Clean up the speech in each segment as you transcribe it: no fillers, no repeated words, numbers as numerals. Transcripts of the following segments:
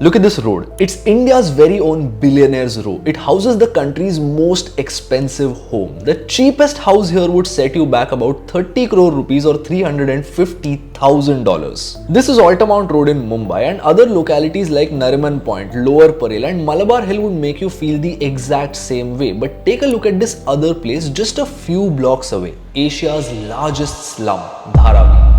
Look at this road. It's India's very own billionaire's row. It houses the country's most expensive home. The cheapest house here would set you back about 30 crore rupees or $350,000. This is Altamount Road in Mumbai, and other localities like Nariman Point, Lower Parel and Malabar Hill would make you feel the exact same way. But take a look at this other place just a few blocks away. Asia's largest slum, Dharavi.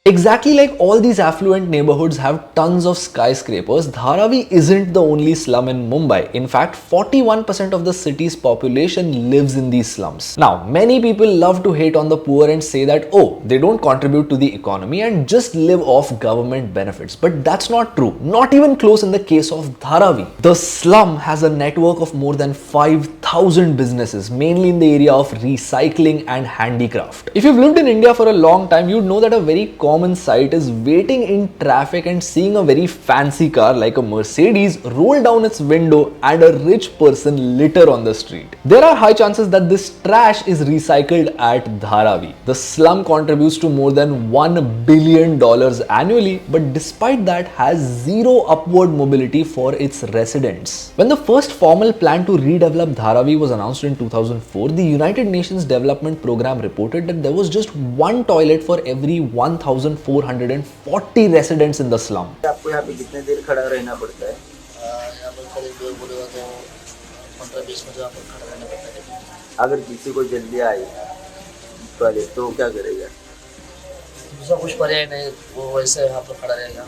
Exactly like all these affluent neighborhoods have tons of skyscrapers, Dharavi isn't the only slum in Mumbai. In fact, 41% of the city's population lives in these slums. Now, many people love to hate on the poor and say that, oh, they don't contribute to the economy and just live off government benefits. But that's not true. Not even close in the case of Dharavi. The slum has a network of more than 5,000 businesses, mainly in the area of recycling and handicraft. If you've lived in India for a long time, you'd know that a very common sight is waiting in traffic and seeing a very fancy car like a Mercedes roll down its window and a rich person litter on the street. There are high chances that this trash is recycled at Dharavi. The slum contributes to more than $1 billion annually, but despite that has zero upward mobility for its residents. When the first formal plan to redevelop Dharavi was announced in 2004, the United Nations Development Program reported that there was just one toilet for every 1,440 residents in the slum. आपको यहाँ पे कितने देर खड़ा रहना पड़ता है? यहाँ पर करीब बोलेगा तो 15-20 मिनट यहाँ पर खड़ा रहना पड़ता है। अगर किसी को जल्दी आए टॉयलेट तो क्या करेगा? दूसरा कुछ पर्याय नहीं, वो वैसे यहाँ पर खड़ा रहेगा।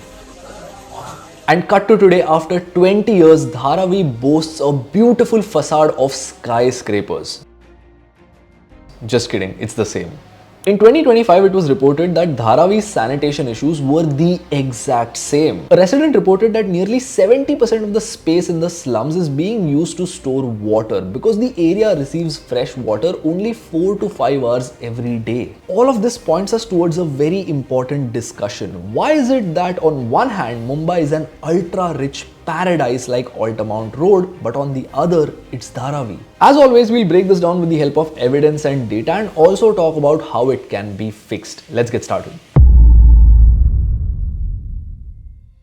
And cut to today, after 20 years, Dharavi boasts a beautiful facade of skyscrapers. Just kidding, it's the same. In 2025, it was reported that Dharavi's sanitation issues were the exact same. A resident reported that nearly 70% of the space in the slums is being used to store water because the area receives fresh water only 4 to 5 hours every day. All of this points us towards a very important discussion. Why is it that on one hand, Mumbai is an ultra-rich paradise like Altamount Road, but on the other, it's Dharavi? As always, we'll break this down with the help of evidence and data and also talk about how it can be fixed. Let's get started.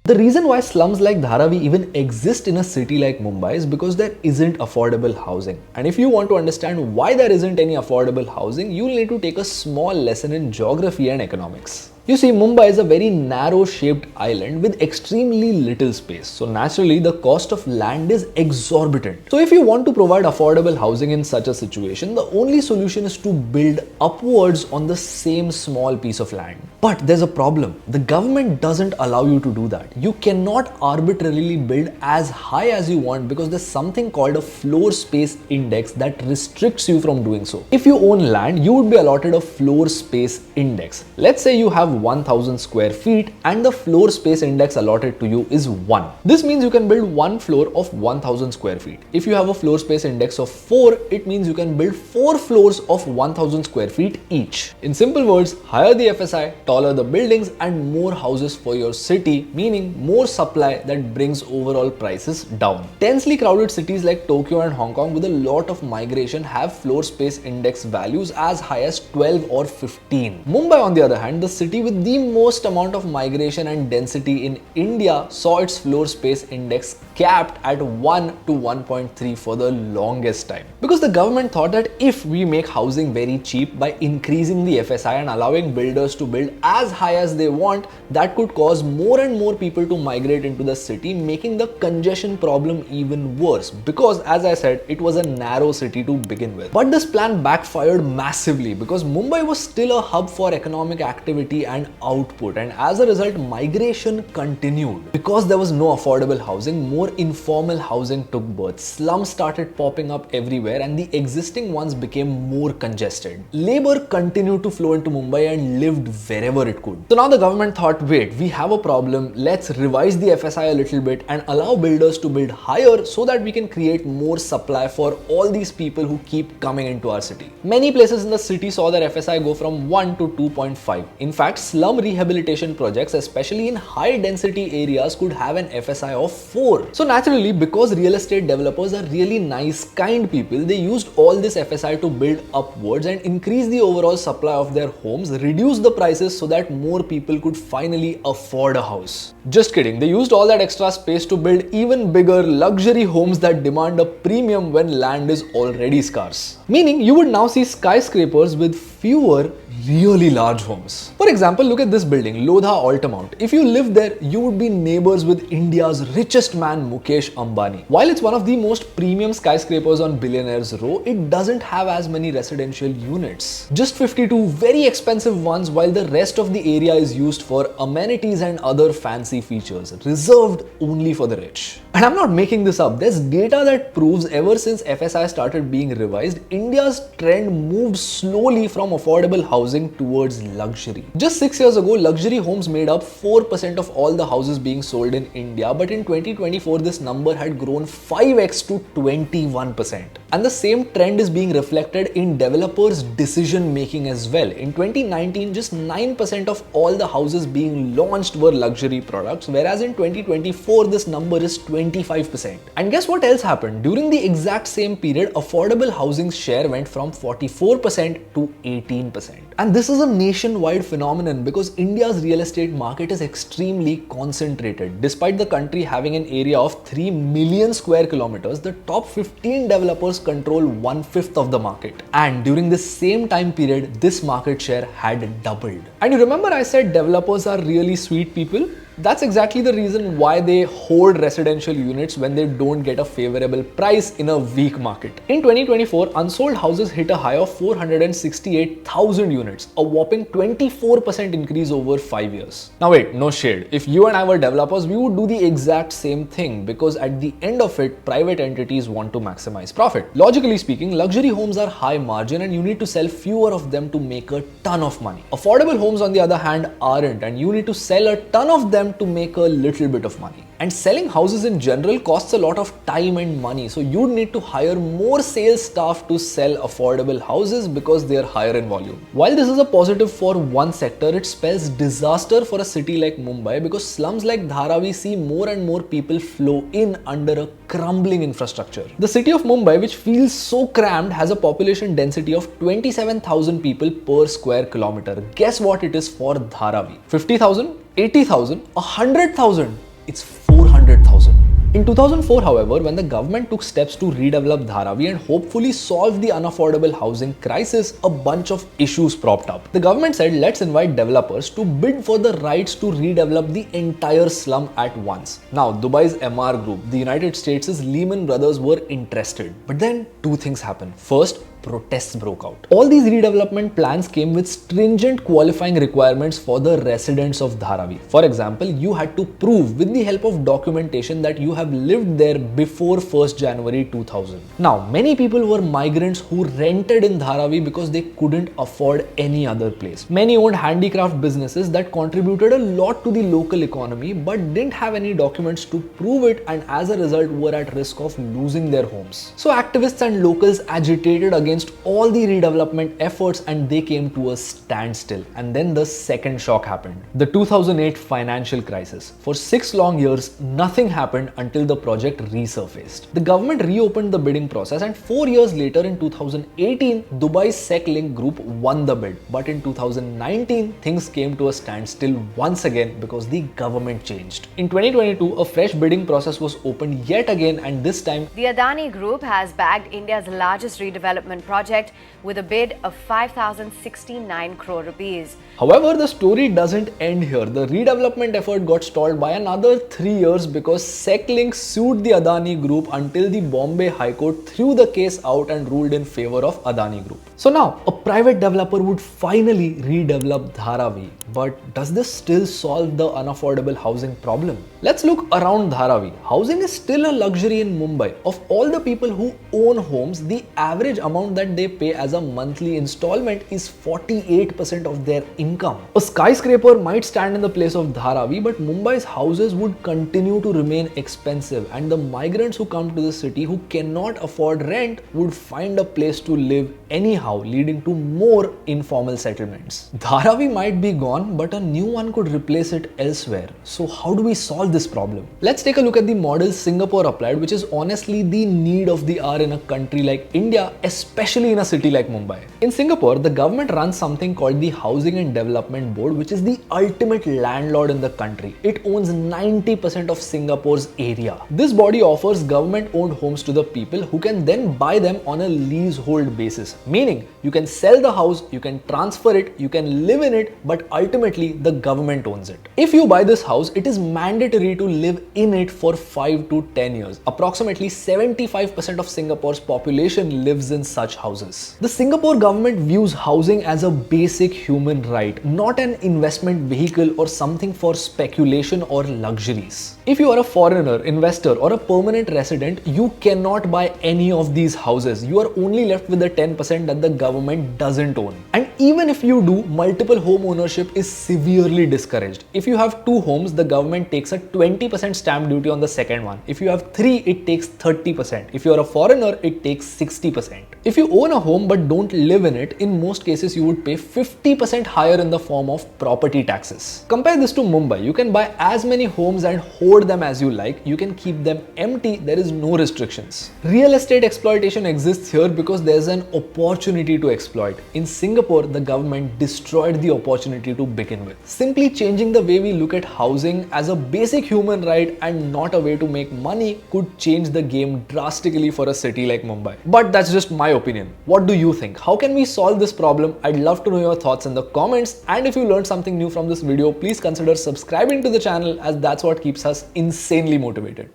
The reason why slums like Dharavi even exist in a city like Mumbai is because there isn't affordable housing. And if you want to understand why there isn't any affordable housing, you'll need to take a small lesson in geography and economics. You see, Mumbai is a very narrow-shaped island with extremely little space. So naturally, the cost of land is exorbitant. So if you want to provide affordable housing in such a situation, the only solution is to build upwards on the same small piece of land. But there's a problem. The government doesn't allow you to do that. You cannot arbitrarily build as high as you want because there's something called a floor space index that restricts you from doing so. If you own land, you would be allotted a floor space index. Let's say you have 1,000 square feet and the floor space index allotted to you is 1. This means you can build one floor of 1,000 square feet. If you have a floor space index of 4, it means you can build 4 floors of 1,000 square feet each. In simple words, higher the FSI, taller the buildings and more houses for your city, meaning more supply that brings overall prices down. Densely crowded cities like Tokyo and Hong Kong with a lot of migration have floor space index values as high as 12 or 15. Mumbai, on the other hand, the city with the most amount of migration and density in India, saw its floor space index capped at 1 to 1.3 for the longest time. Because the government thought that if we make housing very cheap by increasing the FSI and allowing builders to build as high as they want, that could cause more and more people to migrate into the city, making the congestion problem even worse. Because as I said, it was a narrow city to begin with. But this plan backfired massively because Mumbai was still a hub for economic activity and output, and as a result, migration continued. Because there was no affordable housing, more informal housing took birth. Slums started popping up everywhere and the existing ones became more congested. Labor continued to flow into Mumbai and lived wherever it could. So now the government thought, wait, we have a problem, let's revise the FSI a little bit and allow builders to build higher so that we can create more supply for all these people who keep coming into our city. Many places in the city saw their FSI go from 1 to 2.5. In fact, slum rehabilitation projects, especially in high density areas, could have an FSI of 4. So naturally, because real estate developers are really nice, kind people, they used all this FSI to build upwards and increase the overall supply of their homes, reduce the prices so that more people could finally afford a house. Just kidding, they used all that extra space to build even bigger luxury homes that demand a premium when land is already scarce. Meaning, you would now see skyscrapers with fewer really large homes. For example, look at this building, Lodha Altamount. If you lived there, you would be neighbors with India's richest man, Mukesh Ambani. While it's one of the most premium skyscrapers on Billionaires Row, it doesn't have as many residential units. Just 52 very expensive ones, while the rest of the area is used for amenities and other fancy features, reserved only for the rich. And I'm not making this up. There's data that proves ever since FSI started being revised, India's trend moved slowly from affordable housing towards luxury. Just 6 years ago, luxury homes made up 4% of all the houses being sold in India, but in 2024, this number had grown 5x to 21%. And the same trend is being reflected in developers' decision making as well. In 2019, just 9% of all the houses being launched were luxury products, whereas in 2024, this number is 25%. And guess what else happened? During the exact same period, affordable housing's share went from 44% to 18%. And this is a nationwide phenomenon because India's real estate market is extremely concentrated. Despite the country having an area of 3 million square kilometers, the top 15 developers control 1/5 of the market. And during this same time period, this market share had doubled. And you remember I said developers are really sweet people? That's exactly the reason why they hoard residential units when they don't get a favorable price in a weak market. In 2024, unsold houses hit a high of 468,000 units, a whopping 24% increase over 5 years. Now wait, no shade. If you and I were developers, we would do the exact same thing because at the end of it, private entities want to maximize profit. Logically speaking, luxury homes are high margin and you need to sell fewer of them to make a ton of money. Affordable homes on the other hand aren't, and you need to sell a ton of them to make a little bit of money. And selling houses in general costs a lot of time and money, so you'd need to hire more sales staff to sell affordable houses because they are higher in volume. While this is a positive for one sector, it spells disaster for a city like Mumbai because slums like Dharavi see more and more people flow in under a crumbling infrastructure. The city of Mumbai, which feels so cramped, has a population density of 27,000 people per square kilometer. Guess what it is for Dharavi? 50,000? 80,000? 100,000? It's 400,000. In 2004, however, when the government took steps to redevelop Dharavi and hopefully solve the unaffordable housing crisis, a bunch of issues propped up. The government said, let's invite developers to bid for the rights to redevelop the entire slum at once. Now, Dubai's MR Group, the United States' Lehman Brothers were interested. But then two things happened. First, protests broke out. All these redevelopment plans came with stringent qualifying requirements for the residents of Dharavi. For example, you had to prove with the help of documentation that you have lived there before 1st January 2000. Now, many people were migrants who rented in Dharavi because they couldn't afford any other place. Many owned handicraft businesses that contributed a lot to the local economy but didn't have any documents to prove it, and as a result were at risk of losing their homes. So activists and locals agitated against all the redevelopment efforts and they came to a standstill. And then the second shock happened. The 2008 financial crisis. For 6 long years, nothing happened until the project resurfaced. The government reopened the bidding process and 4 years later in 2018, Dubai's SecLink group won the bid. But in 2019, things came to a standstill once again because the government changed. In 2022, a fresh bidding process was opened yet again, and this time the Adani Group has bagged India's largest redevelopment project with a bid of 5,069 crore rupees. However, the story doesn't end here. The redevelopment effort got stalled by another 3 years because SecLink sued the Adani Group until the Bombay High Court threw the case out and ruled in favor of Adani Group. So now, a private developer would finally redevelop Dharavi. But does this still solve the unaffordable housing problem? Let's look around Dharavi. Housing is still a luxury in Mumbai. Of all the people who own homes, the average amount that they pay as a monthly installment is 48% of their income. A skyscraper might stand in the place of Dharavi, but Mumbai's houses would continue to remain expensive, and the migrants who come to the city who cannot afford rent would find a place to live anyhow, leading to more informal settlements. Dharavi might be gone, gone, but a new one could replace it elsewhere. So how do we solve this problem? Let's take a look at the model Singapore applied, which is honestly the need of the hour in a country like India, especially in a city like Mumbai. In Singapore, the government runs something called the Housing and Development Board, which is the ultimate landlord in the country. It owns 90% of Singapore's area. This body offers government-owned homes to the people who can then buy them on a leasehold basis, meaning you can sell the house, you can transfer it, you can live in it, but ultimately the government owns it. If you buy this house, it is mandatory to live in it for 5 to 10 years. Approximately 75% of Singapore's population lives in such houses. The Singapore government views housing as a basic human right, not an investment vehicle or something for speculation or luxuries. If you are a foreigner, investor, or a permanent resident, you cannot buy any of these houses. You are only left with the 10% that the government doesn't own. And even if you do, multiple home ownership is severely discouraged. If you have 2 homes, the government takes a 20% stamp duty on the second one. If you have 3, it takes 30%. If you are a foreigner, it takes 60%. If you own a home but don't live in it, in most cases you would pay 50% higher in the form of property taxes. Compare this to Mumbai. You can buy as many homes and hoard them as you like. You can keep them empty. There is no restrictions. Real estate exploitation exists here because there's an opportunity to exploit. In Singapore, the government destroyed the opportunity to begin with. Simply changing the way we look at housing as a basic human right and not a way to make money could change the game drastically for a city like Mumbai. But that's just my opinion. What do you think? How can we solve this problem? I'd love to know your thoughts in the comments, and if you learned something new from this video, please consider subscribing to the channel, as that's what keeps us insanely motivated.